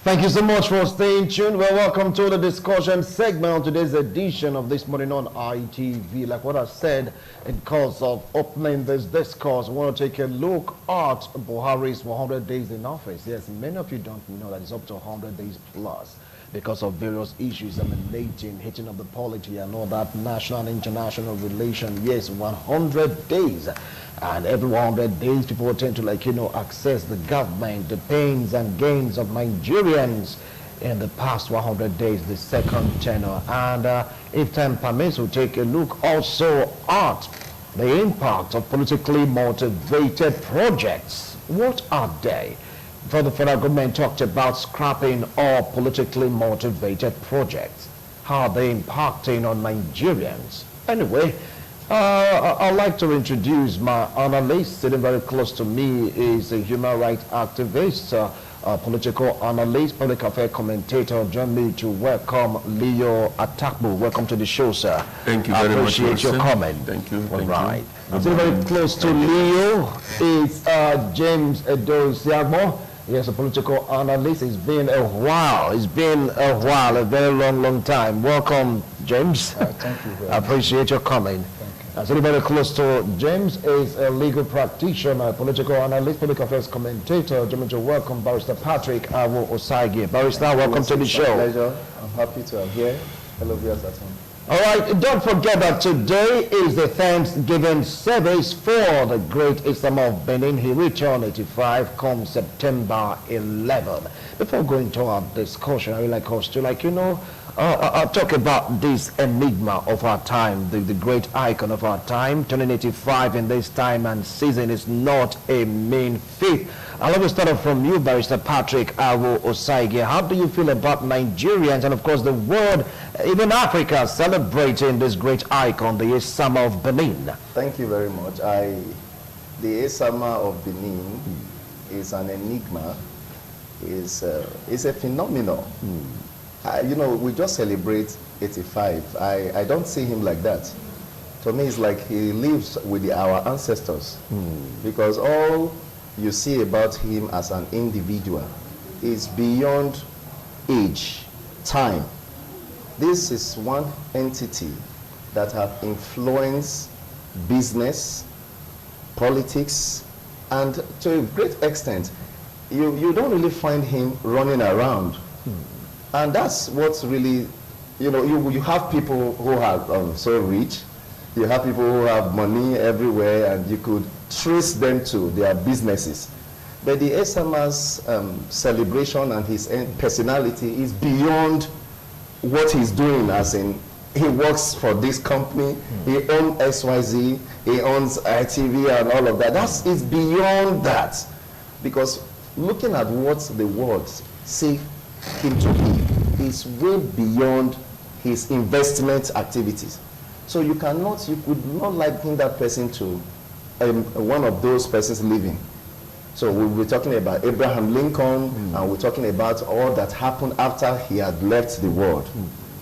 Thank you so much for staying tuned. Well, welcome to the discussion segment on today's edition of This Morning on ITV. Like what I said in course of opening this discourse, we want to take a look at Buhari's 100 days in office. Yes, many of you don't know that it's up to 100 days plus because of various issues emanating, hitting of the polity and all that national and international relation. Yes, 100 days. And every 100 days, people tend to, access the government, the pains and gains of Nigerians in the past 100 days, the second tenure. And if time permits, we'll take a look also at the impact of politically motivated projects. What are they? For the federal government talked about scrapping all politically motivated projects. How are they impacting on Nigerians? Anyway, I'd like to introduce my analyst. Sitting very close to me is a human rights activist, political analyst, public affairs commentator. Join me to welcome Leo Atakbu. Welcome to the show, sir. Thank you very much. Appreciate your comment. Thank you. All right. Sitting very close to Leo is James Edosiagbo. Yes, a political analyst. It's been a while. It's been a while, a very long time. Welcome, James. Thank you very I appreciate your comment. So very close to James is a legal practitioner, political analyst, public affairs commentator. Welcome, Barrister Patrick Osage. Barrister, welcome to the show. Pleasure. I'm happy to be here. Hello, viewers at home. All right, don't forget that today is the Thanksgiving service for the great Islam of Benin. He returned 85 come September 11. Before going to our discussion, I would like us to, talk about this enigma of our time, the great icon of our time. Turning 85 in this time and season is not a mean feat. I'll let me start off from you, Barrister Patrick Osage. How do you feel about Nigerians and, of course, the world, even Africa, celebrating this great icon, the Isama of Benin? Thank you very much. The Isama of Benin is an enigma, is a phenomenon. We just celebrate 85. I don't see him like that. To me, it's like he lives with our ancestors, because all you see about him as an individual is beyond age, time. This is one entity that have influenced business, politics, and to a great extent, you don't really find him running around. And that's what's really, you have people who are so rich, you have people who have money everywhere, and you could trace them to their businesses. But the Esama's celebration and his personality is beyond what he's doing, as in he works for this company, he owns XYZ, he owns ITV and all of that. It's beyond that. Because looking at what the world say him to be is way beyond his investment activities. So you could not liken that person to one of those persons living. So we're talking about Abraham Lincoln, and we're talking about all that happened after he had left the world.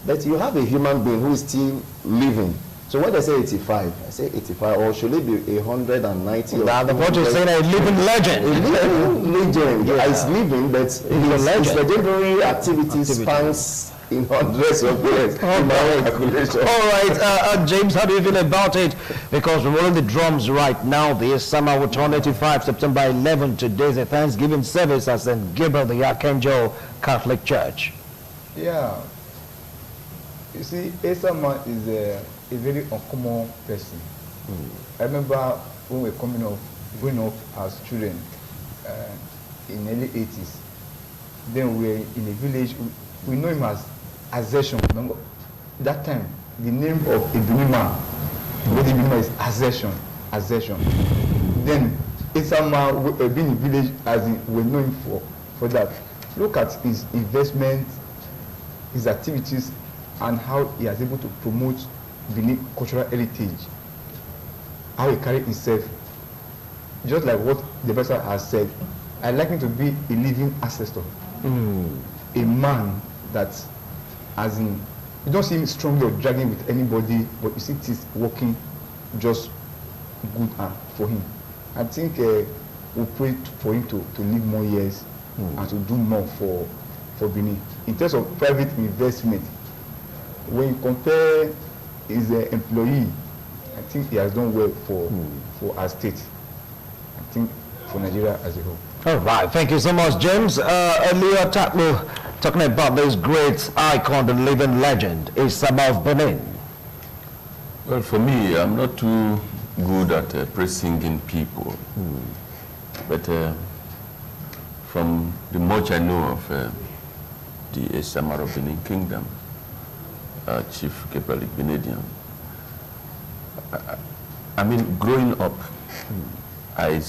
But you have a human being who is still living. So when they say 85, I say 85, or should it be 190? Now, the what you're saying, a living legend. A living legend. Yeah, he's living, but his legendary activity spans in hundreds of years. All right, James, how do you feel about it? Because we're rolling the drums right now. The Isama will turn 85 September 11. Today's a Thanksgiving service at St. Gabriel the Archangel Catholic Church. Yeah. You see, Isama is a very uncommon person. I remember when we were growing up as children in the early 80s. Then we were in a village. We know him as Assertion. Remember that time the name of Ibunima, is Assertion. Then Isama being in village, as we know him for that. Look at his investment, his activities, and how he is able to promote Benin cultural heritage. How he carried himself, just like what the person has said. I like him to be a living ancestor, a man that, as in, you don't see him strongly or dragging with anybody, but you see things working just good for him. I think we pray for him to live more years and to do more for for Benin. In terms of private investment, when you compare his employee, I think he has done well for our state. I think for Nigeria as a whole. All right, thank you so much, James. Earlier, talking about this great icon, the living legend, is Sama of Benin. Well, for me, I'm not too good at praising in people. But from the much I know of the Esamar of Benin Kingdom, Chief Gabriel Benedian, I mean, growing up, I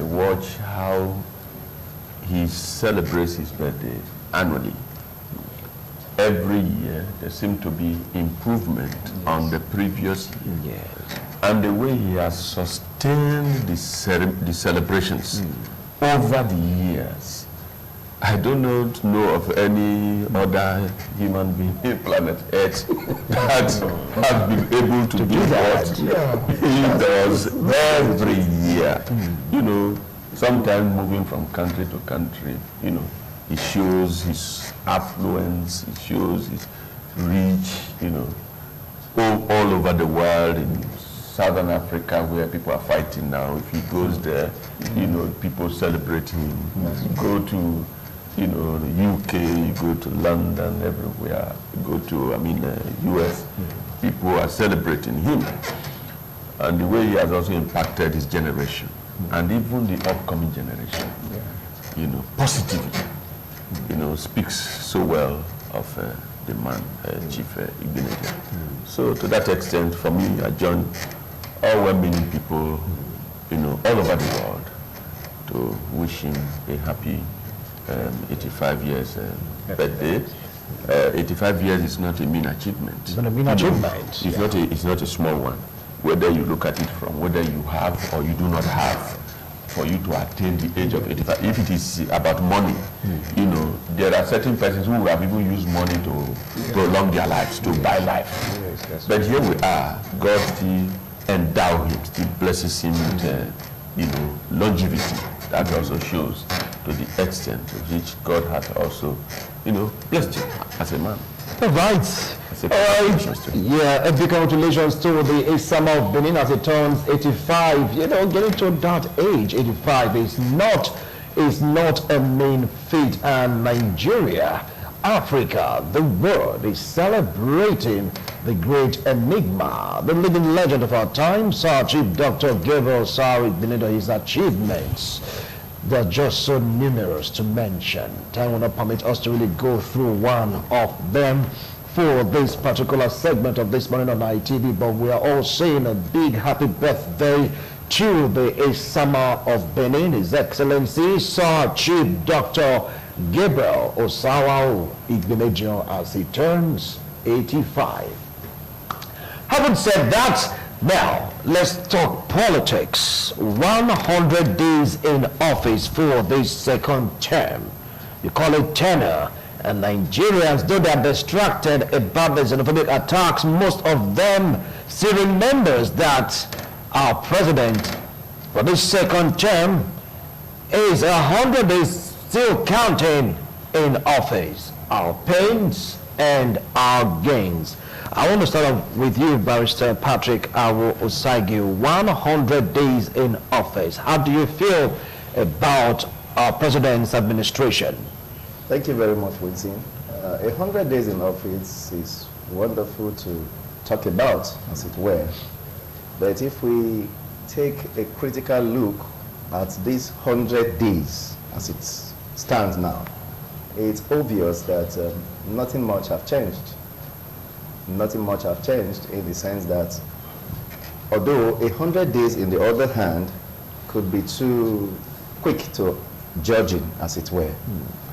watch how he celebrates his birthday annually. Every year, there seems to be improvement on the previous year. Yes. And the way he has sustained the celebrations over the years, I don't know of any other human being in planet Earth that has been able to do what he does every year. You know, sometimes moving from country to country, you know, he shows his affluence, he shows his reach, you know, all over the world, in Southern Africa where people are fighting now. If he goes there, you know, people celebrate him. You go to, you know, the UK, you go to London, everywhere, you go to, US, people are celebrating him. And the way he has also impacted his generation, and even the upcoming generation, you know, positively, you know, speaks so well of the man, Chief Igbenedion. So to that extent, for me, I join all well-meaning people, you know, all over the world to wish him a happy 85 years birthday. 85 years is not a mean achievement. It's not a mean achievement. It's not a small one. Whether you look at it from whether you have or you do not have, for you to attain the age of 85. If it is about money, you know, there are certain persons who have even used money to prolong their lives, to buy life. Yes, but here we are, God still endow him, still blesses him with, you know, longevity. That also shows to the extent to which God has also, you know, blessed him as a man. All right. All right. Yeah, a big congratulations to the Isama of Benin as it turns 85. You know, getting to that age, 85 is not a mean feat, and Nigeria, Africa, the world is celebrating the great enigma, the living legend of our time, Sir Chief Dr. Gabriel Igbenedion, his achievements. They're just so numerous to mention. Time will not permit us to really go through one of them for this particular segment of this morning on ITV, but we are all saying a big happy birthday to the Isama of Benin, His Excellency Sir Chief Dr. Gabriel Igbenedion, as he turns 85. Having said that, now let's talk politics. 100 days in office for this second term. You call it tenure. And Nigerians, though they are distracted about the xenophobic attacks, most of them still remembers that our president for this second term is 100 days still counting in office. Our pains and our gains. I want to start off with you, Barrister Patrick Awo Osagi. 100 days in office. How do you feel about our president's administration? Thank you very much, Winston. 100 days in office is wonderful to talk about, as it were. But if we take a critical look at these 100 days as it stands now, it's obvious that nothing much have changed. Nothing much have changed in the sense that although 100 days, in the other hand, could be too quick to judging, as it were.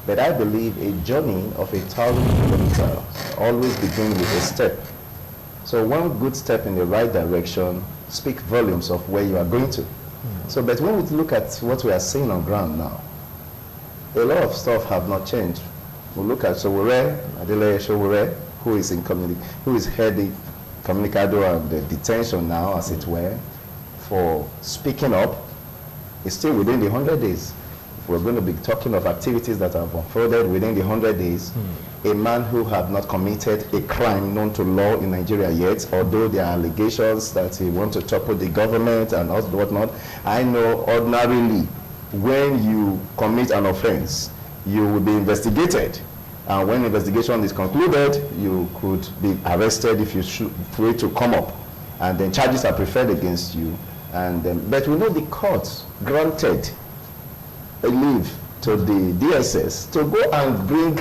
But I believe a journey of 1,000 kilometers always begins with a step. So one good step in the right direction speaks volumes of where you are going to. So, but when we look at what we are seeing on ground now, a lot of stuff have not changed. We look at Sowore, Adeleye Sowore, who is heading Communicado and the detention now, as it were, for speaking up, is still within the 100 days. if we're going to be talking of activities that have unfolded within the 100 days, a man who had not committed a crime known to law in Nigeria yet, although there are allegations that he wants to topple the government and all whatnot, I know ordinarily when you commit an offense, you will be investigated. And when investigation is concluded, you could be arrested if you fail to come up. And then charges are preferred against you. And but we know the court granted a leave to the DSS to go and bring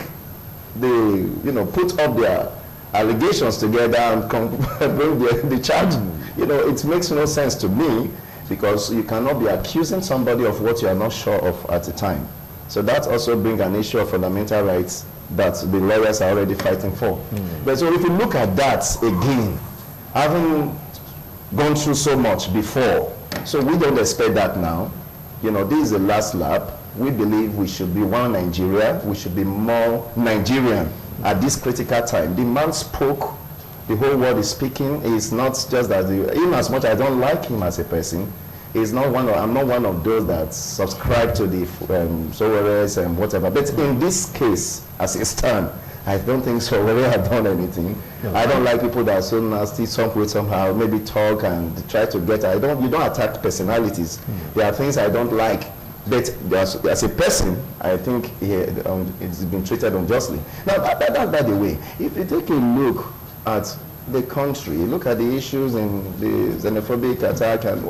put up their allegations together and bring the charge. It makes no sense to me, because you cannot be accusing somebody of what you are not sure of at the time. So that also brings an issue of fundamental rights that the lawyers are already fighting for. But so if you look at that again, having gone through so much before, so we don't expect that now. This is the last lap. We believe we should be one Nigeria. We should be more Nigerian at this critical time. The man spoke. The whole world is speaking. It's not just that in as much as I don't like him as a person, I'm not one of those that subscribe to the Soweres and whatever. But in this case, as it stands, I don't think Sowore have done anything. I don't like people that are so nasty, some way somehow, maybe talk and try to get. You don't attack personalities. There are things I don't like. But as a person, I think it's been treated unjustly. Now, that by the way, if you take a look at the country, look at the issues in the xenophobic attack, and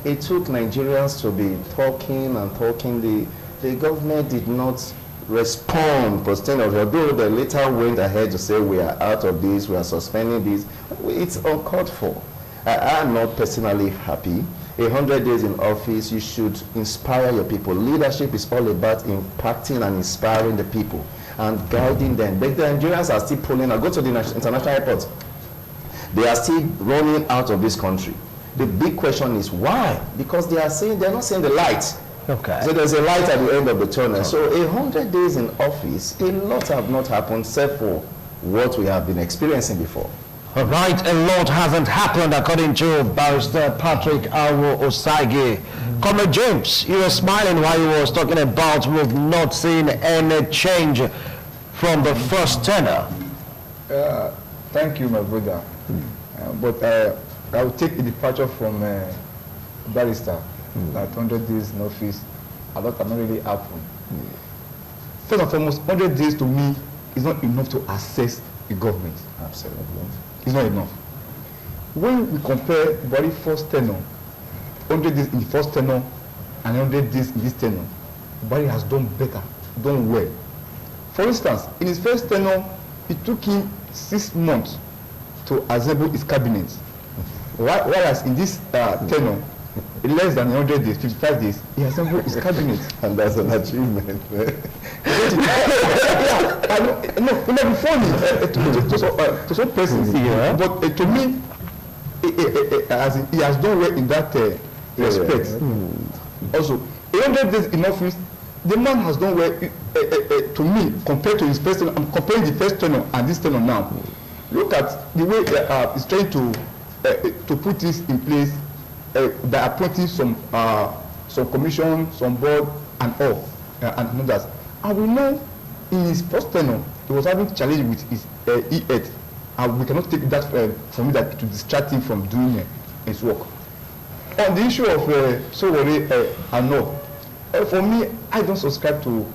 it took Nigerians to be talking and talking. The government did not respond, although they later went ahead to say we are out of this, we are suspending this. It's uncalled for. I am not personally happy. 100 days in office, you should inspire your people. Leadership is all about impacting and inspiring the people and guiding them. But the Nigerians are still pulling out. Go to the international airport. They are still running out of this country. The big question is why? Because they're not seeing the light. Okay. So there's a light at the end of the tunnel. So 100 days in office, a lot have not happened except for what we have been experiencing before. All right, a lot hasn't happened according to Barrister Patrick Awo Osage. Comrade James, you were smiling while you were talking about we've not seen any change from the first tenor. Thank you, my brother. But I will take a departure from Barrister. That 100 days in office, a lot have not really happened. First and foremost, 100 days to me is not enough to assess the government. Absolutely. It's not enough. When we compare Buhari's first tenure, 100 days in the first tenure and 100 days in this tenure, Buhari has done better, done well. For instance, in his first tenure, it took him 6 months to assemble his cabinet. Whereas in this tenure, in less than 100 days, 55 days, he assembled his cabinet. And that's an achievement. No, it may be funny to some persons, but to me, he has done well in that respect. Also, 100 days in office, the man has done well to me compared to his first tenure. I'm comparing the first tenure and this tenure now. Look at the way he's trying to put this in place by appointing some commission, some board, and all, and others. And we know in his first tenure, he was having challenge with his E8, and we cannot take that from that to distract him from doing his work. On the issue of Sowore and all, for me, I don't subscribe to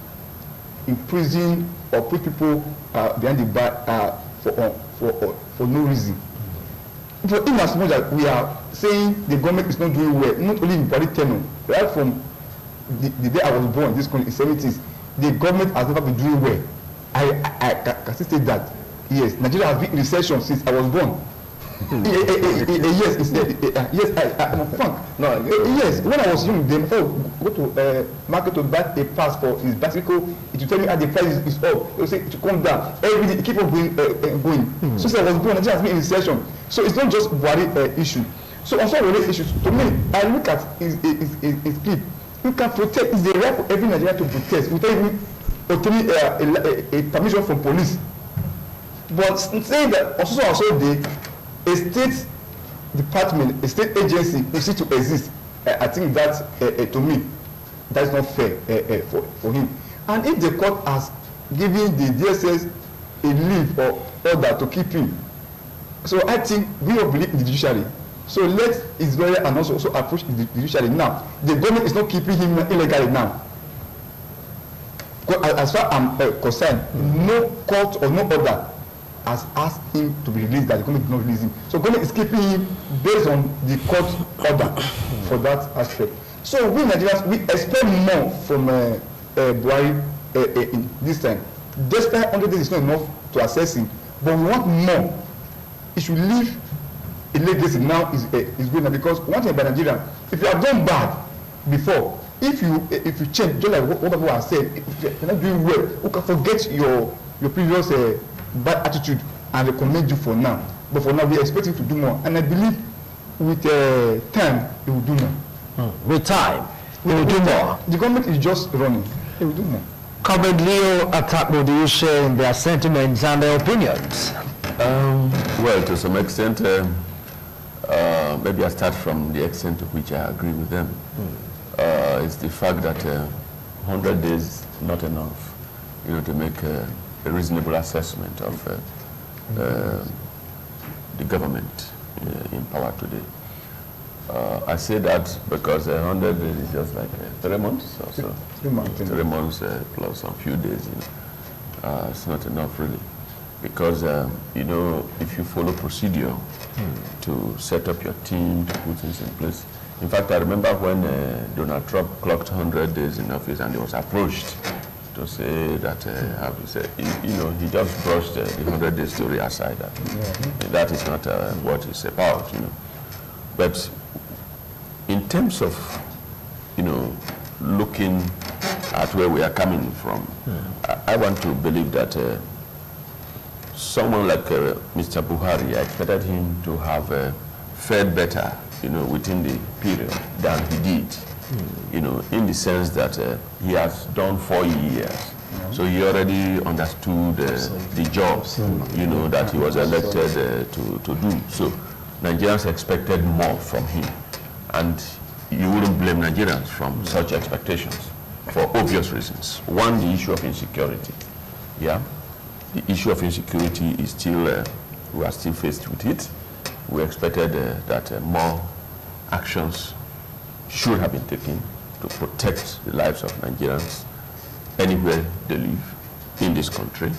imprison or put people behind the bar for no reason. For in as much as we are saying the government is not doing well, not only in Buhari tenure, right from the day I was born, this country in the 70s, the government has never been doing well. I can still say that. Yes, Nigeria has been in recession since I was born. I'm frank. No, yes, when I was young, then if I go to market to buy a pass for his bicycle, it will tell me how the price is up. It will say it will come down. Every day, it keep on going. So since I was born, Nigeria has been in recession. So it's not just Buhari issue. So on some related issues, to me, I look at his clip. You can protect. It's the right for every Nigerian to protest without even obtaining a permission from police. But saying that also day, a state department, a state agency needs to exist. I think that to me that's not fair for him. And if the court has given the DSS a leave or order to keep him, so I think we all believe in the judiciary. So let his lawyer and also approach the judiciary now. The government is not keeping him illegally now. As far as I'm concerned, no court or no order has asked him to be released, that the government did not release him. So government is keeping him based on the court order for that aspect. So we Nigerians, we expect more from Buhari in this time. Despite 100 days is not enough to assess him, but we want more. He should leave a legacy now is going on, because one thing about Nigeria, if you have done bad before, if you change, just like what people have said, if you're not doing well, you can forget your previous bad attitude and recommend you for now. But for now, we are expecting to do more, and I believe with time, it will do more. With time, it will do more. The government is just running. It will do more. Comrade Leo Atakbo, do you share in their sentiments and their opinions? Well, to some extent, maybe I start from the extent to which I agree with them. It's the fact that 100 days not enough, to make a reasonable assessment of the government in power today. I say that because 100 days is just like 3 months or so. 3 months. 3 months plus a few days. It's not enough really, because if you follow procedure to set up your team, to put things in place. In fact, I remember when Donald Trump clocked 100 days in office and he was approached to say that, he just brushed the 100-day story aside. That is not what it's about, But in terms of, looking at where we are coming from, I want to believe that someone like Mr. Buhari, I expected him to have fared better, within the period than he did, in the sense that he has done 4 years. So he already understood the job, that he was elected to do. So Nigerians expected more from him. And you wouldn't blame Nigerians from such expectations for obvious reasons. One, the issue of insecurity. Yeah, the issue of insecurity is still, we are still faced with it. We expected that more actions should have been taken to protect the lives of Nigerians anywhere they live in this country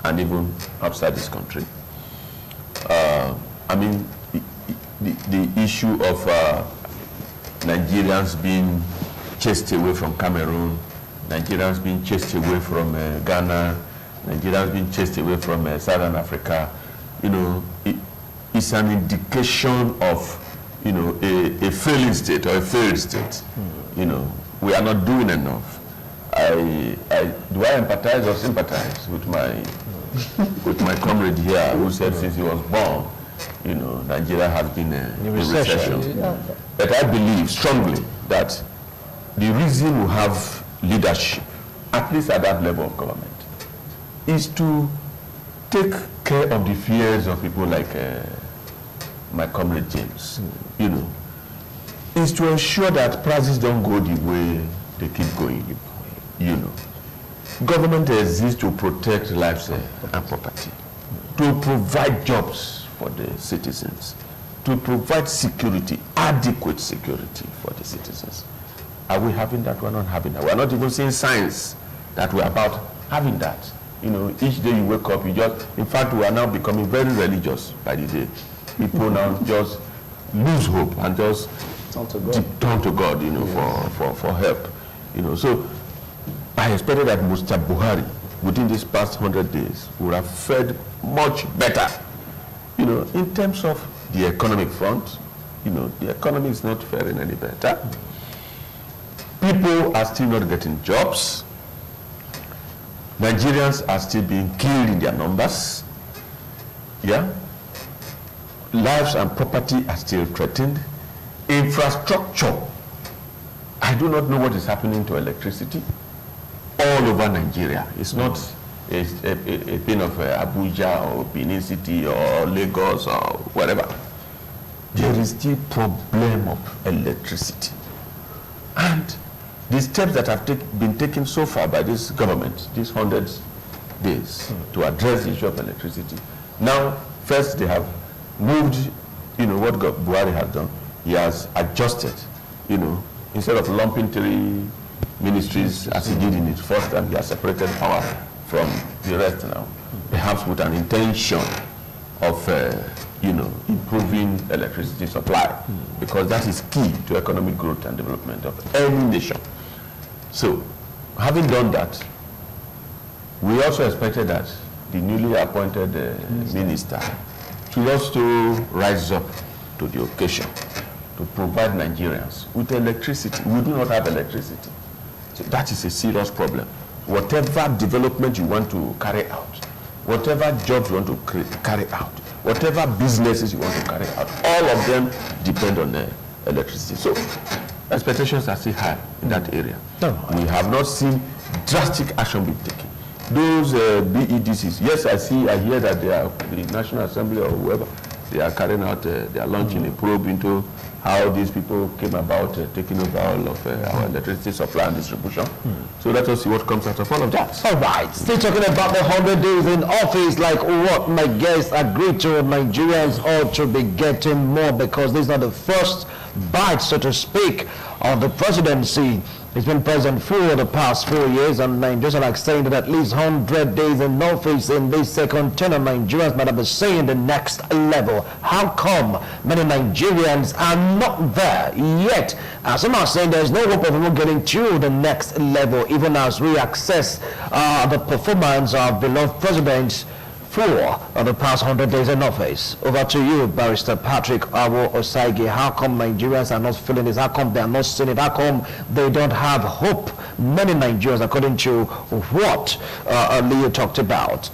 and even outside this country. The issue of Nigerians being chased away from Cameroon, Nigerians being chased away from Ghana, Nigerians being chased away from Southern Africa, it's an indication of, a failing state or a failed state. We are not doing enough. Do I empathize or sympathize with my comrade here who said since he was born, Nigeria has been in recession. But I believe strongly that the reason we have leadership, at least at that level of government, is to take care of the fears of people like my comrade James, is to ensure that prices don't go the way they keep going, Government exists to protect lives and property, to provide jobs for the citizens, to provide security, adequate security for the citizens. Are we having that? We're not having that. We're not even seeing signs that we're about having that. Each day you wake up, in fact, we are now becoming very religious by the day. People now just lose hope and just turn to God, for help. So I expected that Mr. Buhari, within these past 100 days, would have fared much better. In terms of the economic front, the economy is not faring any better. People are still not getting jobs. Nigerians are still being killed in their numbers. Yeah. Lives and property are still threatened. Infrastructure. I do not know what is happening to electricity all over Nigeria. It's not a thing of Abuja or Benin City or Lagos or whatever. There is still problem of electricity. And the steps that have been taken so far by this government, these 100 days, to address the issue of electricity. Now, first they have moved, what Buhari has done. He has adjusted, instead of lumping 3 ministries as he did in his first time, he has separated power from the rest now, perhaps with an intention of, improving electricity supply, because that is key to economic growth and development of any nation. So, having done that, we also expected that the newly appointed minister should also rise up to the occasion to provide Nigerians with electricity. We do not have electricity. So that is a serious problem. Whatever development you want to carry out, whatever jobs you want to carry out, whatever businesses you want to carry out, all of them depend on electricity. So expectations are still high in that area. We have not seen drastic action being taken. Those BEDCs, yes, I hear that they are the National Assembly or whoever, they are carrying out, they are launching a probe into how these people came about taking over all of our electricity supply and distribution. So let us see what comes out of all of that. All right, still talking about the 100 days in office, like what my guests agreed to, Nigerians ought to be getting more, because this is not the first bite, so to speak, of the presidency. He's been president for the past 4 years, and Nigerians are like saying that at least 100 days in office in this second term, Nigerians might be saying the next level. How come many Nigerians are not there yet? Some are saying there's no hope of even getting to the next level, even as we access the performance of beloved presidents for the past 100 days in office. Over to you, Barrister Patrick Awo Osaigi. How come Nigerians are not feeling this? How come they are not seeing it? How come they don't have hope? Many Nigerians, according to what Leo talked about.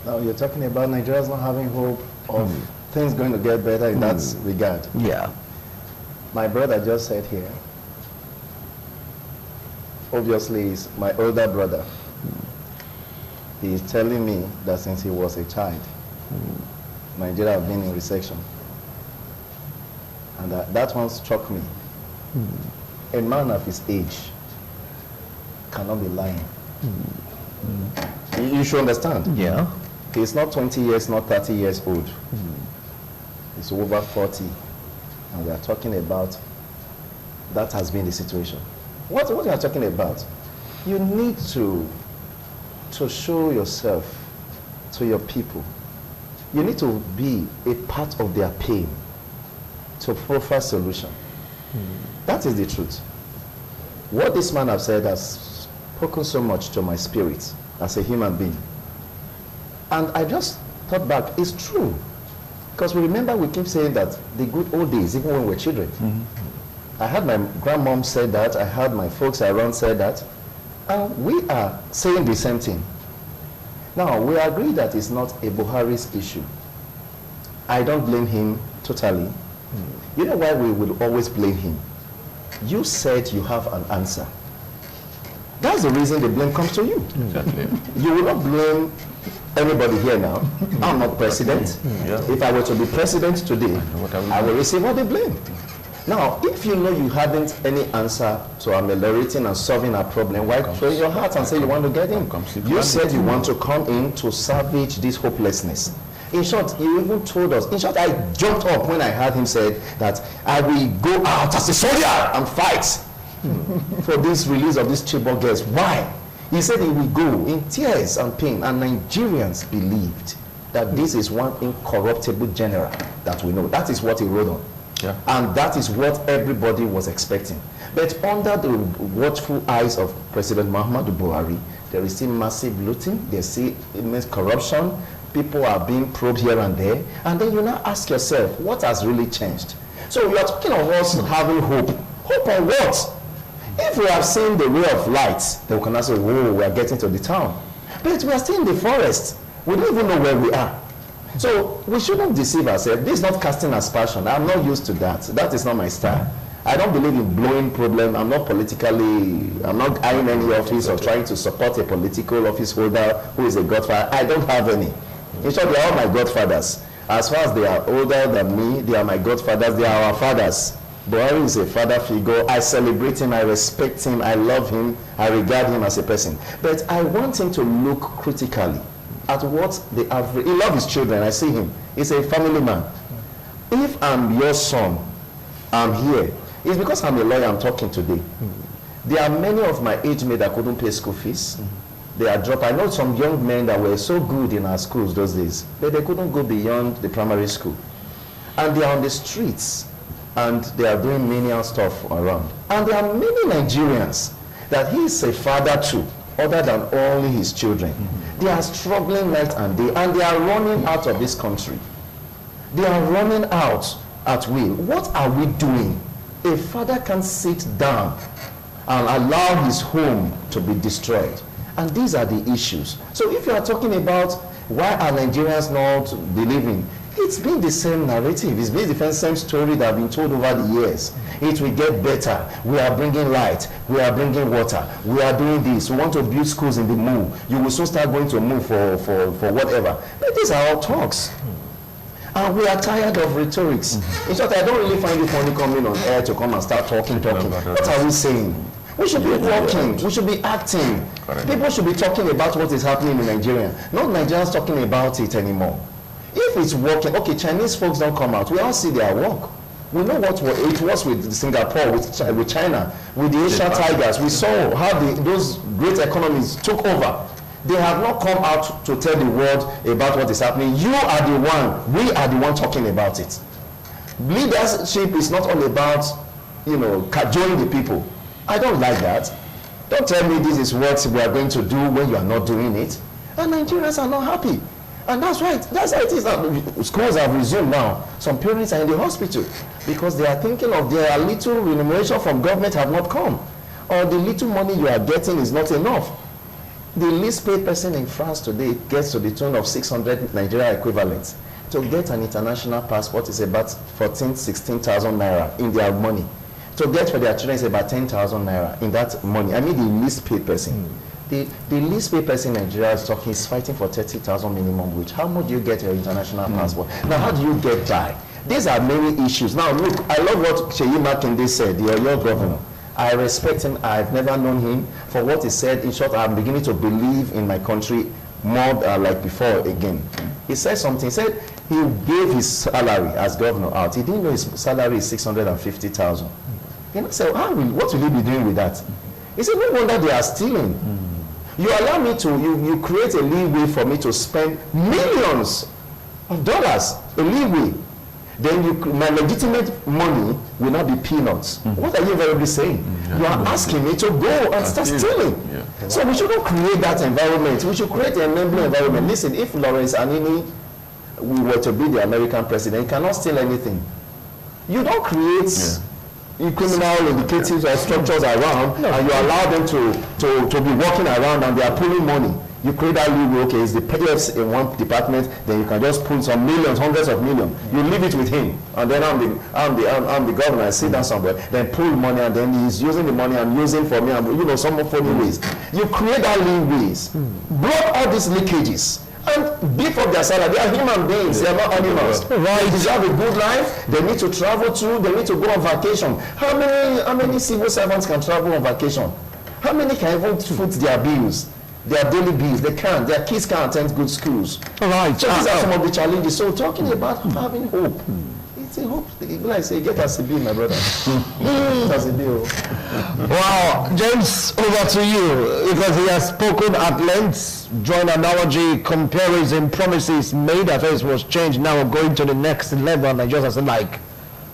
Now you're talking about Nigerians not having hope of things going to get better in that regard. Yeah. My brother just said here, obviously is my older brother. He is telling me that since he was a child, Nigeria has been in recession. And that one struck me. A man of his age cannot be lying. You should understand. Yeah. He's not 20 years, not 30 years old. He's over 40. And we are talking about that has been the situation. What you are talking about? You need to show yourself to your people. You need to be a part of their pain to offer solution. That is the truth. What this man has said has spoken so much to my spirit as a human being. And I just thought back, it's true. Because we remember we keep saying that the good old days, even when we were children. I heard my grandmom say that, I heard my folks around say that, and we are saying the same thing. Now, we agree that it's not a Buhari's issue. I don't blame him totally. You know why we will always blame him? You said you have an answer. That's the reason the blame comes to you. Exactly. You will not blame anybody here now. I'm not president. If I were to be president today, I will receive all the blame. Now, if you know you haven't any answer to ameliorating and solving a problem, why throw your heart and say you want to get in? You said you want to come in to salvage this hopelessness. In short, you even told us, in short, I jumped up when I heard him say that I will go out as a soldier and fight for this release of these Chibok girls. Why? He said he will go in tears and pain, and Nigerians believed that this is one incorruptible general that we know. That is what he wrote on. Yeah. And that is what everybody was expecting. But under the watchful eyes of President Muhammadu Buhari, there is still massive looting, there's still immense corruption, people are being probed here and there, and then you now ask yourself, what has really changed? So you are talking of us having hope. Hope on what? If we have seen the ray of light, then we can also say, whoa, we are getting to the town. But we are still in the forest. We don't even know where we are. So we shouldn't deceive ourselves. This is not casting aspersion. I'm not used to that. That is not my style. I don't believe in blowing problem. I'm not eyeing any office or trying to support a political office holder who is a godfather. I don't have any. In short, they are all my godfathers. As far as they are older than me, they are my godfathers. They are our fathers. Buhari is a father figure. I celebrate him, I respect him, I love him, I regard him as a person. But I want him to look critically at what the average, he loves his children, I see him. He's a family man. If I'm your son, I'm here. It's because I'm a lawyer I'm talking today. There are many of my age mates that couldn't pay school fees. They are dropped. I know some young men that were so good in our schools those days, but they couldn't go beyond the primary school. And they are on the streets, and they are doing menial stuff around. And there are many Nigerians that he is a father to, other than only his children. They are struggling night and day, and they are running out of this country. They are running out at will. What are we doing? A father can sit down and allow his home to be destroyed. And these are the issues. So if you are talking about why are Nigerians not believing, it's been the same narrative. It's been the same story that has been told over the years. It will get better. We are bringing light. We are bringing water. We are doing this. We want to build schools in the move. You will soon start going to move for whatever. But these are all talks. And we are tired of rhetorics. In short, I don't really find it funny coming on air to come and start talking. What are we saying? We should be walking. We should be acting. People should be talking about what is happening in Nigeria. Not Nigerians talking about it anymore. If it's working, okay, Chinese folks don't come out. We all see their work. We know what it was with Singapore, with China, with the Asian tigers. We saw how those great economies took over. They have not come out to tell the world about what is happening. You are the one, we are the one talking about it. Leadership is not all about, cajoling the people. I don't like that. Don't tell me this is what we are going to do when you are not doing it. And Nigerians are not happy. And that's why it is that schools have resumed now. Some parents are in the hospital because they are thinking of their little remuneration from government have not come. Or the little money you are getting is not enough. The least paid person in France today gets to the tune of 600 Nigeria equivalents. To get an international passport is about 14,000, 16,000 naira in their money. To get for their children is about 10,000 naira in that money. I mean the least paid person. The least paid person in Nigeria is fighting for 30,000 minimum wage. How much do you get your international passport? Now, how do you get by? These are many issues. Now, look, I love what Seyi Makinde said, your governor. I respect him. I've never known him for what he said. In short, I'm beginning to believe in my country more like before again. He said something. He said he gave his salary as governor out. He didn't know his salary is 650,000. I said, what will he be doing with that? He said, no wonder they are stealing. You allow me to, you create a leeway for me to spend millions of dollars, a leeway. Then my legitimate money will not be peanuts. What are you very saying? You are asking me to go and start stealing. So we shouldn't create that environment. We should create an enabling environment. Listen, if Lawrence Anini were to be the American president, he cannot steal anything. You don't create criminal indicatives or structures around, and you allow them to be walking around and they are pulling money. You create that leeway, okay, it's the payers in one department, then you can just pull some millions, hundreds of millions. You leave it with him, and then I'm the governor, I sit down somewhere, then pull money, and then he's using the money I'm using for me, and some funny ways. You create that leeways, block all these leakages, and beef up their salary. They are human beings, they are not animals. They deserve a good life, they need to travel to, they need to go on vacation. How many civil servants can travel on vacation? How many can even foot their bills? Their daily bills, they can't. Their kids can't attend good schools. Right. So these are some of the challenges. So talking about having hope, it's a hope. Like I say, get us a bill, my brother. Get us a bill. Wow, James, over to you, because he has spoken at length, drawn analogy, comparison, promises made. I thought it was changed. Now we're going to the next level, and I just as like,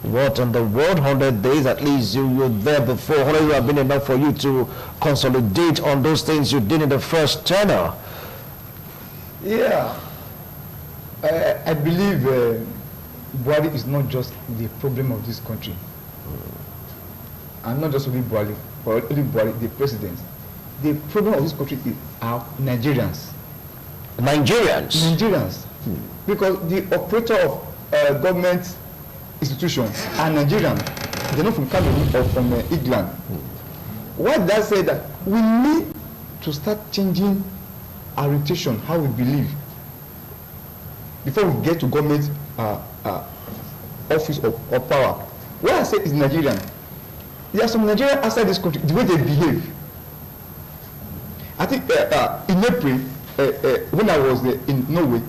what in the world? 100 days at least. You were there before. 100 days have been enough for you to consolidate on those things you did in the first tenure. Yeah, I believe Buhari is not just the problem of this country, and not just only Buhari, but only Buhari, the president. The problem of this country are Nigerians. Nigerians, because the operator of government institution are Nigerian. They're not from Cameroon or from England. Why did I say that? We need to start changing our orientation, how we believe, before we get to government office or power. What I say is Nigerian. There are some Nigerians outside this country, the way they behave. I think in April, when I was in Norway,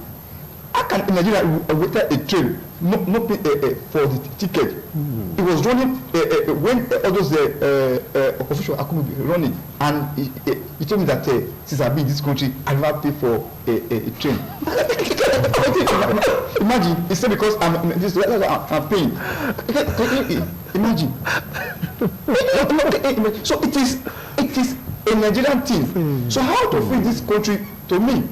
I can in Nigeria waited a train, no pay for the ticket. It was running when all those officials are coming running, and he told me that since I've been in this country, I never pay for a train. Imagine, he said because I'm paying. Imagine. So it is a Nigerian thing. So how to free this country, to me,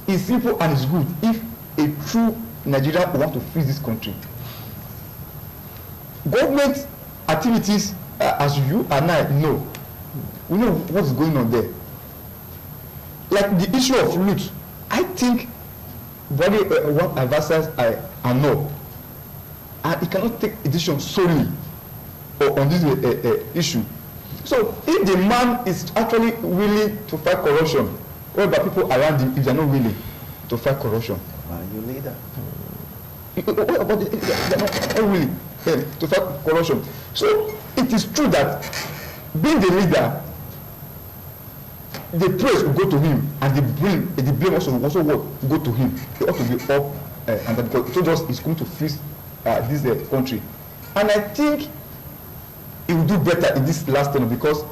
is simple and it's good if a true Nigerian want to free this country. Government activities, as you and I know, we know what's going on there. Like the issue of loot, I think very one advisors I know, and he cannot take a decision solely on this issue. So if the man is actually willing to fight corruption, what about people around him if they are not willing to fight corruption? Why you leader? What about they are not willing to fight corruption? So it is true that being the leader, the praise will go to him, and the blame also will go to him. They ought to be up and that, because it just is going to freeze this country. And I think it will do better in this last term, because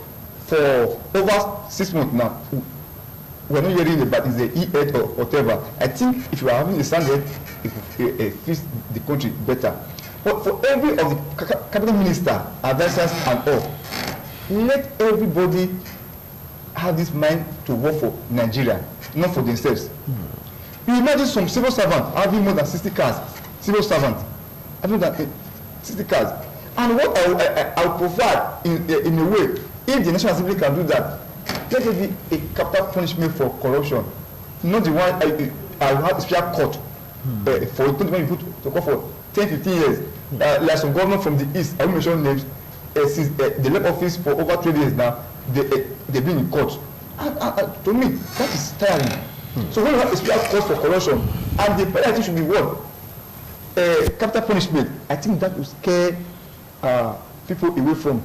for over 6 months now, we're not hearing about is the E8 or whatever. I think if you are having a standard, it will fix the country better. But for every of the cabinet minister, advisors and all, let everybody have this mind to work for Nigeria, not for themselves. You imagine some civil servant having more than 60 cars, civil servant having more than 60 cars. And what I will provide in a way, if the National Assembly can do that, let there be a capital punishment for corruption, not the one I will have a special court for when you put to court for 10-15 years. Like some government from the east, I will mention names, since they left office for over 3 years now, they've been in court. And to me, that is tiring. So when you have a special court for corruption, and the penalty should be what? Capital punishment, I think that will scare people away from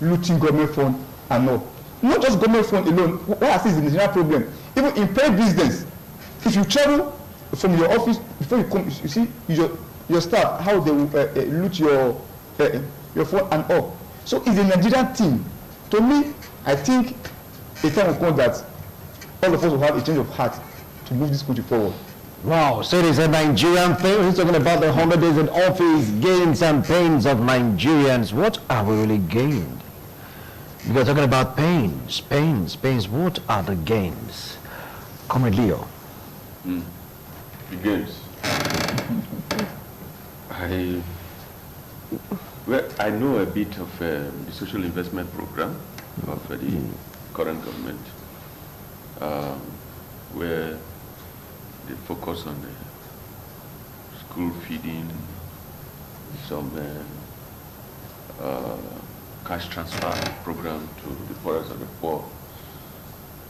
looting government fund and all. Not just government fund alone. What I see is the Nigerian problem. Even in paid business, if you travel from your office before you come, you see your staff how they will loot your phone and all. So it's a Nigerian thing. To me, I think a time will come that all of us will have a change of heart to move this country forward. Wow, so it is a Nigerian thing. He's talking about the 100 days in office, gains and pains of Nigerians. What are we really gained? We're talking about pains. What are the gains? Comrade Leo. The gains. I know a bit of the social investment program of the current government, where they focus on the school feeding, some cash transfer program to the poorest of the poor.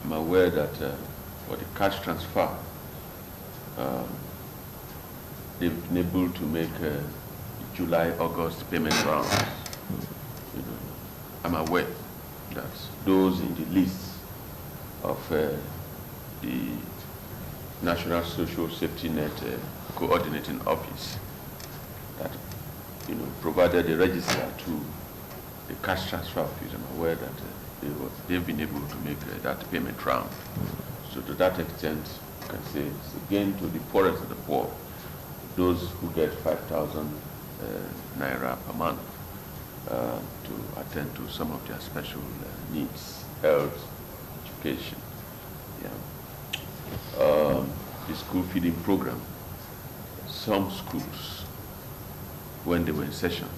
I'm aware that for the cash transfer, they've been able to make July-August payment rounds. You know, I'm aware that those in the list of the National Social Safety Net Coordinating Office that provided a register to the cash transfer office. I'm aware that they've been able to make that payment round. So to that extent, you can say it's again to the poorest of the poor, those who get 5,000 naira per month to attend to some of their special needs, health, education. The school feeding program. Some schools, when they were in session,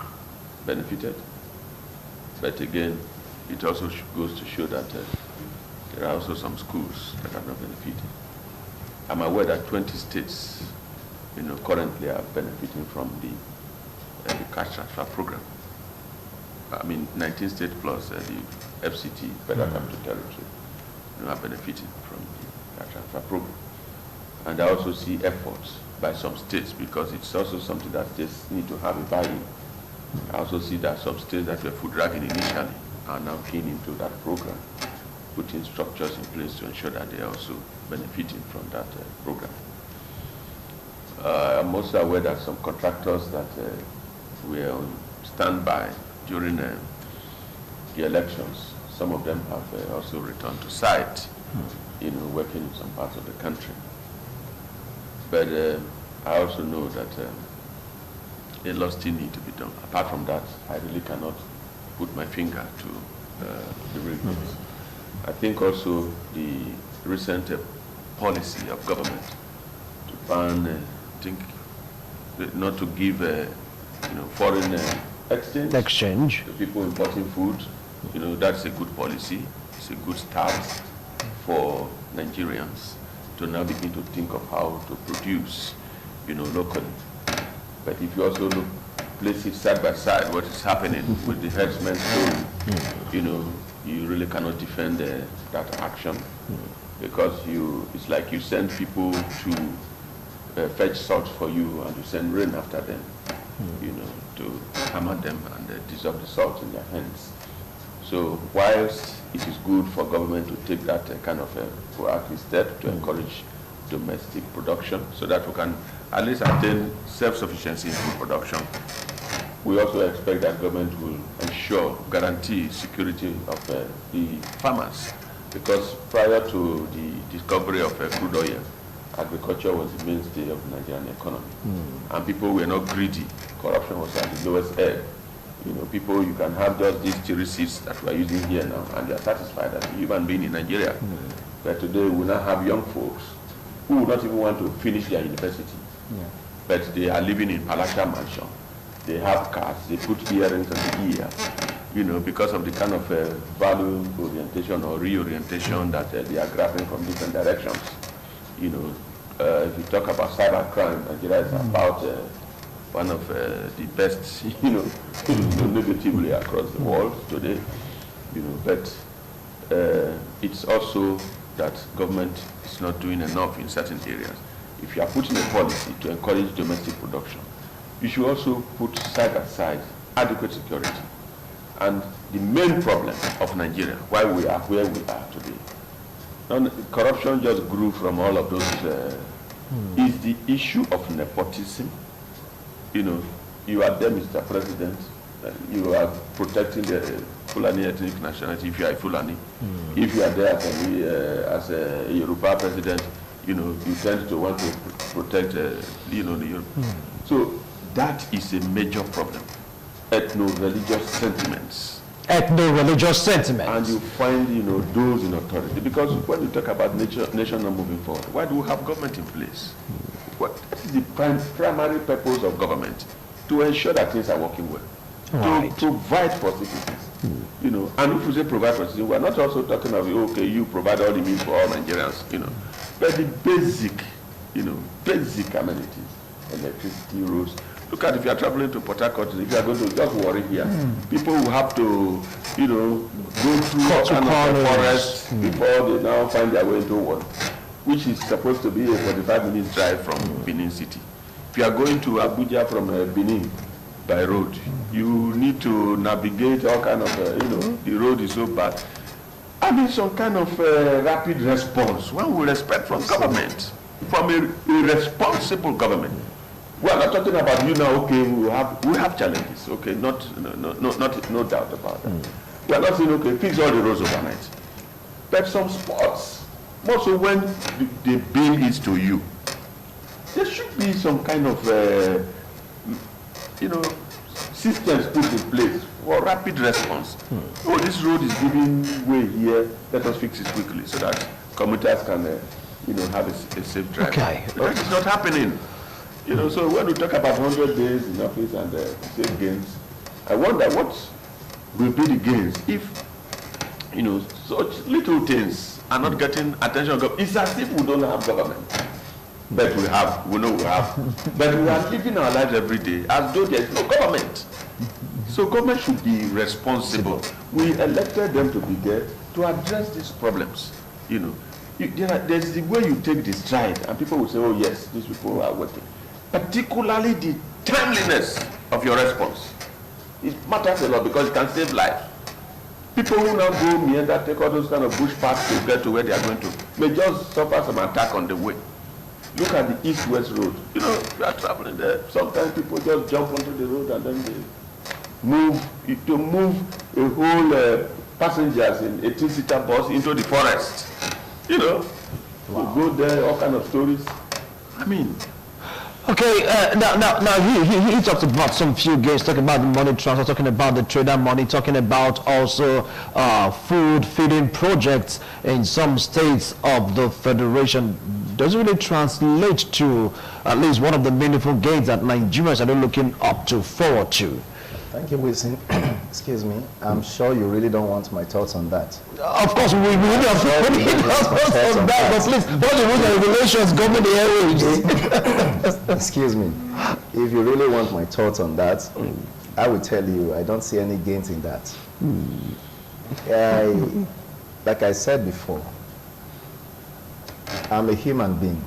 benefited. But again, it also goes to show that there are also some schools that have not benefited. I'm aware that 20 states, currently are benefiting from the cash transfer program. I mean, 19 states plus the FCT, Federal Capital Territory, are benefiting from the cash transfer program. And I also see efforts by some states, because it's also something that states need to have a buy-in I also see that some states that were food dragging initially are now keen into that program, putting structures in place to ensure that they are also benefiting from that program. I'm also aware that some contractors that were on standby during the elections, some of them have also returned to site, working in some parts of the country. But I also know that a lot still need to be done. Apart from that, I really cannot put my finger to the real cause. I think also the recent policy of government to ban, not to give foreign exchange to people importing food, that's a good policy. It's a good start for Nigerians to now begin to think of how to produce, locally. But if you also place it side by side, what is happening with the herdsmen story, you really cannot defend that action because it's like you send people to fetch salt for you and you send rain after them, to hammer them and dissolve the salt in their hands. So whilst it is good for government to take that kind of proactive step to encourage domestic production so that we can at least attain self-sufficiency in food production, we also expect that government will guarantee security of the farmers, because prior to the discovery of crude oil, agriculture was the mainstay of the Nigerian economy. And people were not greedy. Corruption was at the lowest ebb. People, you can have just these 3 seats that we are using here now, and they are satisfied as a human being in Nigeria. But today we now have young folks who would not even want to finish their university. But they are living in palatial mansion. They have cars, they put earrings on the ear, because of the kind of value orientation or reorientation that they are grabbing from different directions. If you talk about cybercrime, Nigeria is about one of the best, negatively across the world today, but it's also that government is not doing enough in certain areas. If you are putting a policy to encourage domestic production, you should also put side by side adequate security. And the main problem of Nigeria, why we are where we are today, corruption just grew from all of those, is the issue of nepotism. You are there, Mr. President, you are protecting the Fulani ethnic nationality if you are a Fulani. If you are there as a Yoruba president, you tend to want to protect, the Yoruba. So that is a major problem. Ethno-religious sentiments. Ethno-religious sentiments. And you find, those in authority. Because when you talk about nation not moving forward, why do we have government in place? What is the primary purpose of government? To ensure that things are working well. Right. To provide for citizens. And if we say provide for citizens, we're not also talking of, okay, you provide all the means for all Nigerians, But the basic, basic amenities, electricity, roads. Look at if you are traveling to Port Harcourt, if you are going to just worry here, people will have to, go through all kind of forests before they now find their way into one, which is supposed to be a 45-minute drive from Benin City. If you are going to Abuja from Benin by road, you need to navigate all kind of, the road is so bad. I mean, some kind of rapid response. One will expect from government, from a responsible government. We are not talking about now. Okay, we have challenges. Okay, no doubt about that. We are not saying okay, fix all the roads overnight. But some spots, also when the bill is to you, there should be some kind of systems put in place for rapid response. Oh, this road is giving way here. Let us fix it quickly so that commuters can have a safe drive. Okay. But that is not happening. So when we talk about 100 days in office and save gains, I wonder what will be the gains if, such little things are not getting attention. It's as if we don't have government. But we know we have. But we are living our lives every day as though there is no government. So government should be responsible. We elected them to be there to address these problems. There's the way you take the stride and people will say, oh yes, these people are working. Particularly the timeliness of your response. It matters a lot because it can save lives. People who now go meander, take all those kind of bush paths to get to where they are going to, may just suffer some attack on the way. Look at the east-west road. You know, you are traveling there. Sometimes people just jump onto the road and then they move a whole passengers in a 2-seater bus into the forest. You know, wow. You go there, all kind of stories. I mean. Okay, now he talked about some few games, talking about the money transfer, talking about the trader money, talking about also food feeding projects in some states of the federation. Does it really translate to at least one of the meaningful gains that Nigerians are looking up to forward to? Thank you, Wilson. Excuse me. I'm sure you really don't want my thoughts on that. Of course, we really have thoughts on that, but please, what the rules and regulations govern the airwaves? Excuse me. If you really want my thoughts on that, I will tell you, I don't see any gains in that. Like I said before, I'm a human being.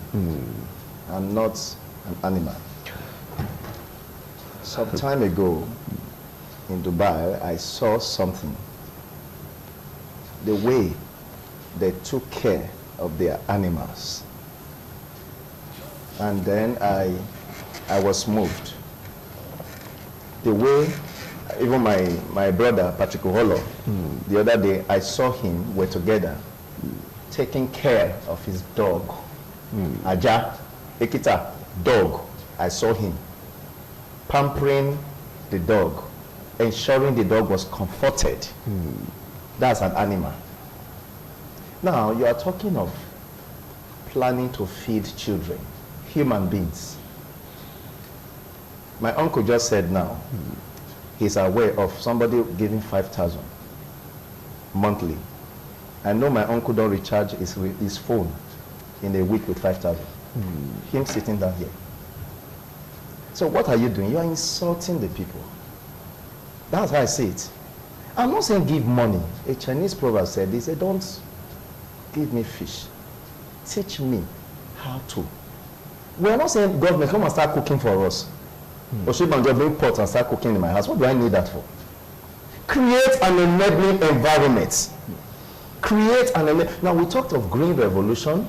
I'm not an animal. Some time ago, in Dubai, I saw something. The way they took care of their animals. And then I was moved. The way, even my brother, Patrick Oholo, the other day, I saw him, we're together, taking care of his dog. Aja, Ekita, dog. I saw him pampering the dog, ensuring the dog was comforted. That's an animal. Now, you are talking of planning to feed children, human beings. My uncle just said now, he's aware of somebody giving 5,000 monthly. I know my uncle don't recharge his phone in a week with 5,000. Him sitting down here. So what are you doing? You are insulting the people. That's how I see it. I'm not saying give money. A Chinese proverb said, they said, don't give me fish. Teach me how to. We are not saying government, come and start cooking for us. Or should I just bring pots and start cooking in my house? What do I need that for? Create an enabling environment. Create an enabling. Now, we talked of green revolution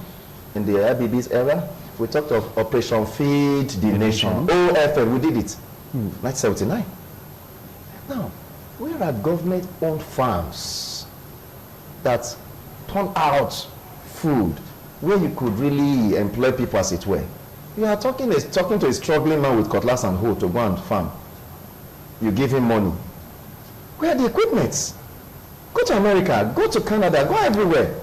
in the IBB's era. We talked of Operation Feed the Nation. OFM, we did it. 1979. Now, where are government-owned farms that turn out food where you could really employ people, as it were? You are talking to a struggling man with cutlass and hoe to go and farm. You give him money. Where are the equipments? Go to America, go to Canada, go everywhere,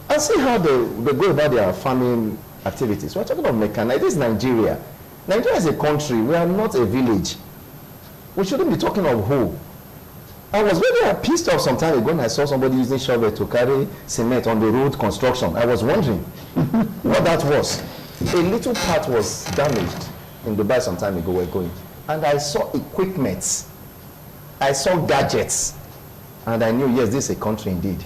and see how they go about their farming activities. We're talking about mechanized. This is Nigeria. Nigeria is a country. We are not a village. We shouldn't be talking of who. I was very pissed off some time ago when I saw somebody using shovel to carry cement on the road construction. I was wondering what that was. A little part was damaged in Dubai some time ago. We're going. And I saw equipment. I saw gadgets. And I knew, yes, this is a country indeed.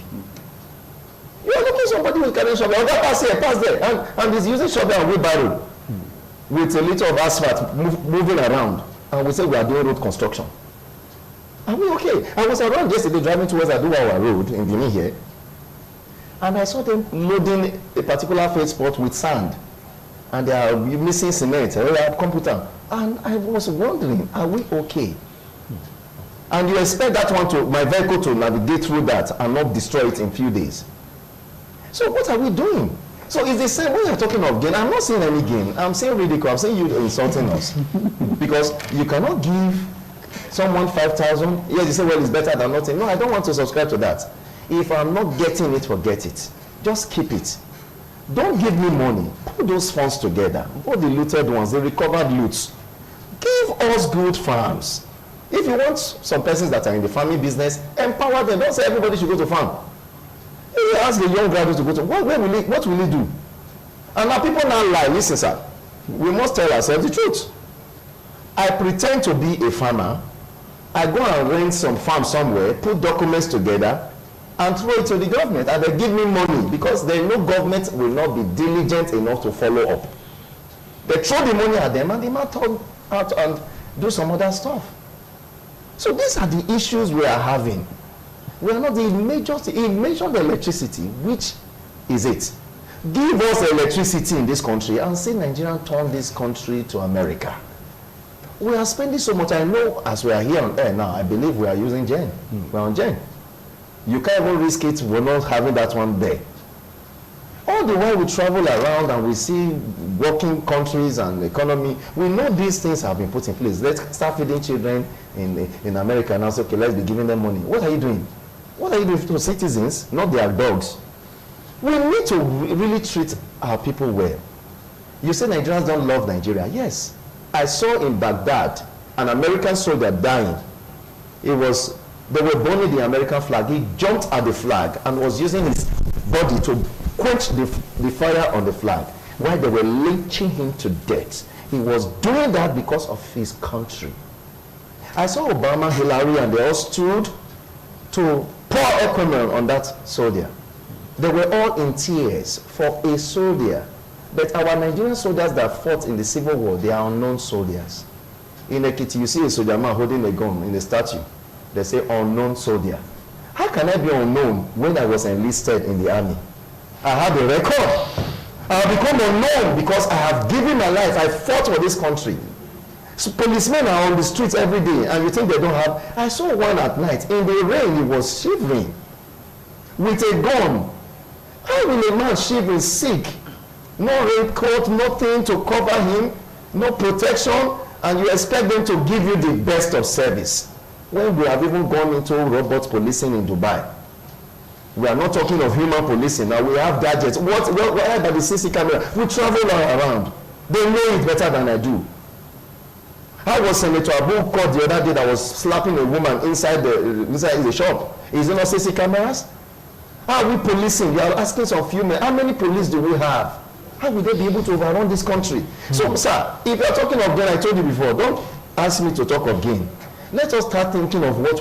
You are looking at somebody who is carrying shovel. Oh, that pass here, pass there. And he's using shovel and wheelbarrow with a little of asphalt moving around. And we say we are doing road construction. Are we okay? I was around yesterday driving towards Aduwawa Road in Benin here. And I saw them loading a particular field spot with sand. And they are missing cement, computer. And I was wondering, are we okay? And you expect that my vehicle to navigate through that and not destroy it in a few days. So what are we doing? So it's the same when you're talking of gain. I'm not saying any gain. I'm saying ridicule. I'm saying you're insulting us. Because you cannot give someone 5,000. Yes, you say, well, it's better than nothing. No, I don't want to subscribe to that. If I'm not getting it, forget it. Just keep it. Don't give me money. Put those funds together. All the looted ones, the recovered loots. Give us good farms. If you want some persons that are in the farming business, empower them. Don't say everybody should go to farm. If you ask the young graduates to go to, what will he do? And now people now lie. Listen, sir. We must tell ourselves the truth. I pretend to be a farmer. I go and rent some farm somewhere, put documents together, and throw it to the government. And they give me money because they know government will not be diligent enough to follow up. They throw the money at them and they might turn out and do some other stuff. So these are the issues we are having. We are not the major. He mentioned electricity. Which is it? Give us electricity in this country and say Nigeria turn this country to America. We are spending so much. I know as we are here on air now, I believe we are using Gen. We're on Gen. You can't even risk it. We're not having that one there. All the while we travel around and we see working countries and economy, we know these things have been put in place. Let's start feeding children in America now. Say, okay, let's be giving them money. What are you doing? What are you doing to citizens, not their dogs? We need to really treat our people well. You say Nigerians don't love Nigeria. Yes. I saw in Baghdad an American soldier dying. They were burning the American flag. He jumped at the flag and was using his body to quench the fire on the flag while they were lynching him to death. He was doing that because of his country. I saw Obama, Hillary, and they all stood to pour equipment on that soldier. They were all in tears for a soldier. But our Nigerian soldiers that fought in the Civil War, they are unknown soldiers. In Ekiti, you see a soldier man holding a gun in the statue. They say unknown soldier. How can I be unknown when I was enlisted in the army? I have a record. I have become unknown because I have given my life. I fought for this country. So policemen are on the streets every day, and you think they don't have. I saw one at night. In the rain, he was shivering with a gun. How will a man shivering sick? No raincoat, nothing to cover him, no protection, and you expect them to give you the best of service. When we have even gone into robot policing in Dubai. We are not talking of human policing. Now we have gadgets. What about the CC camera? We travel all around. They know it better than I do. How was Senator Abu caught the other day that was slapping a woman inside the shop? Is it not CC cameras? How are we policing? You are asking some few men. How many police do we have? How will they be able to overrun this country? So, sir, if you are talking of gain, I told you before, don't ask me to talk of gain. Let us start thinking of what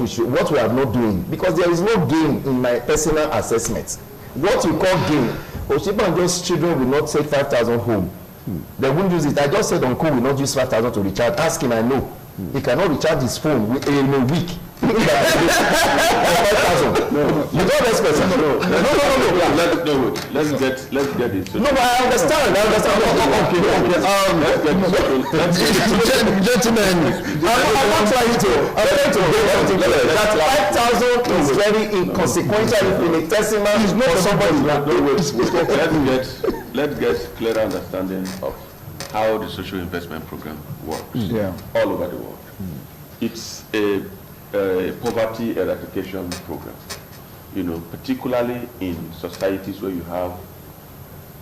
we are not doing, because there is no gain in my personal assessment. What you call gain, Oshibanjo's children will not take 5,000 home. They won't use it. I just said Uncle will not use 5,000 to recharge. Ask him, I know. He cannot recharge his phone in a week. 5,000. No. You don't respect him. No. Let's get it. No, but I understand. Okay. Gentlemen, I'm not trying to get something clear. That 5,000 is very inconsequential, infinitesimal for somebody. Let's get clear understanding of how the social investment program works all over the world. It's a poverty eradication program, particularly in societies where you have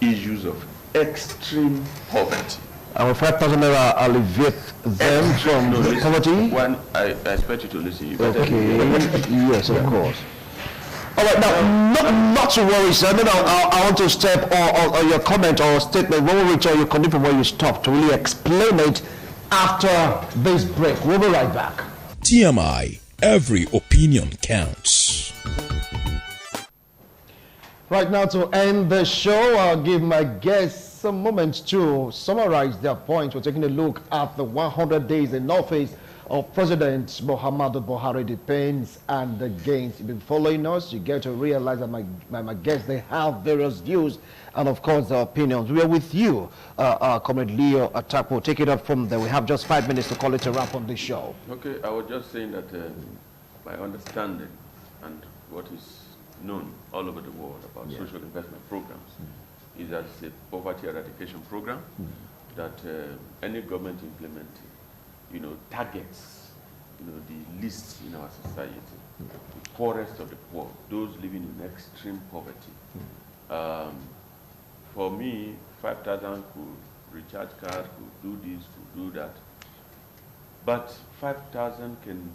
issues of extreme poverty. Our 5,000 naira alleviate them from poverty? I expect you to listen. Okay, yes, of course. All right, now, not to worry, sir. I want to step on your comment or statement when we reach you continue from where you stopped to really explain it after this break. We'll be right back. TMI, every opinion counts. Right now, to end the show, I'll give my guests some moments to summarize their points. We're taking a look at the 100 days in office of President Muhammadu Buhari, the pains and the gains. If you've been following us, you get to realize that my guests, they have various views and, of course, their opinions. We are with you, Comrade Leo Atapo. Take it up from there. We have just 5 minutes to call it a wrap on this show. Okay, I was just saying that my understanding and what is known all over the world about social investment programs is that it's a poverty eradication program that any government implementing targets, the least in our society, the poorest of the poor, those living in extreme poverty. For me, 5,000 could recharge cars, could do this, could do that. But 5,000 can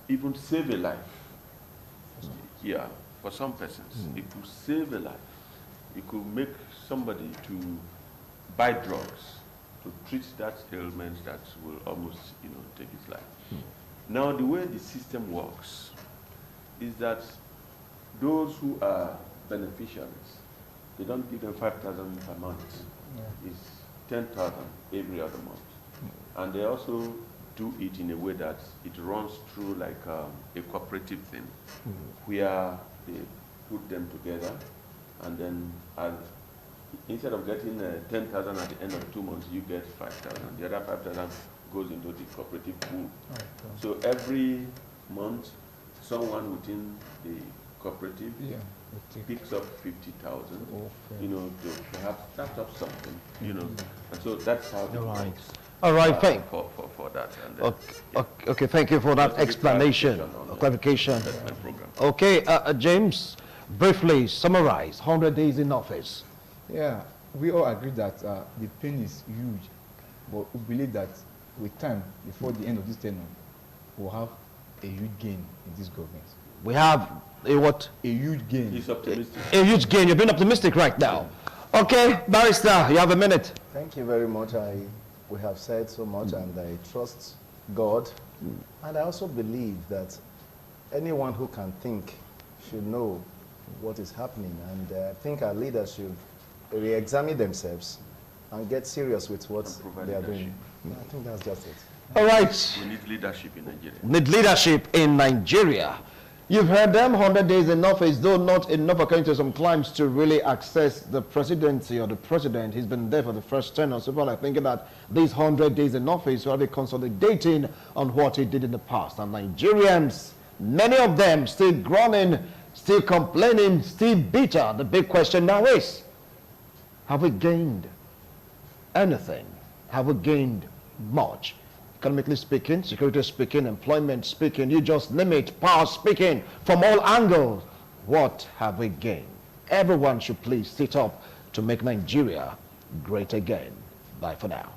even save a life. Here, for some persons, it could save a life. It could make somebody to buy drugs to treat that ailment that will almost, take his life. Now, the way the system works is that those who are beneficiaries, they don't give them 5,000 per month. It's 10,000 every other month. And they also do it in a way that it runs through like a cooperative thing, where they put them together, and then instead of getting 10,000 at the end of 2 months, you get 5,000. The other 5,000 goes into the cooperative pool. So every month, someone within the cooperative picks up 50,000, you know, to perhaps start up something, you know. And so that's how it works. All right, thank for that. And okay, thank you for that explanation, clarification. Okay, James, briefly summarize 100 days in office. Yeah, we all agree that the pain is huge, but we believe that with time, before the end of this tenure, we'll have a huge gain in this government. We have a what? A huge gain. He's optimistic. A huge gain. You're being optimistic right now. Okay, Barrister, you have a minute. Thank you very much. We have said so much, and I trust God. And I also believe that anyone who can think should know what is happening. And I think our leaders should re-examine themselves and get serious with what they are doing. I think that's just it. All right. We need leadership in Nigeria. Need leadership in Nigeria. You've heard them, 100 days in office, though not enough according to some climbs to really access the presidency or the president. He's been there for the first tenure. So people are thinking that these 100 days in office will be consolidating on what he did in the past. And Nigerians, many of them still groaning, still complaining, still bitter. The big question now is, have we gained anything? Have we gained much? Economically speaking, security speaking, employment speaking, you just name it, power speaking, from all angles. What have we gained? Everyone should please sit up to make Nigeria great again. Bye for now.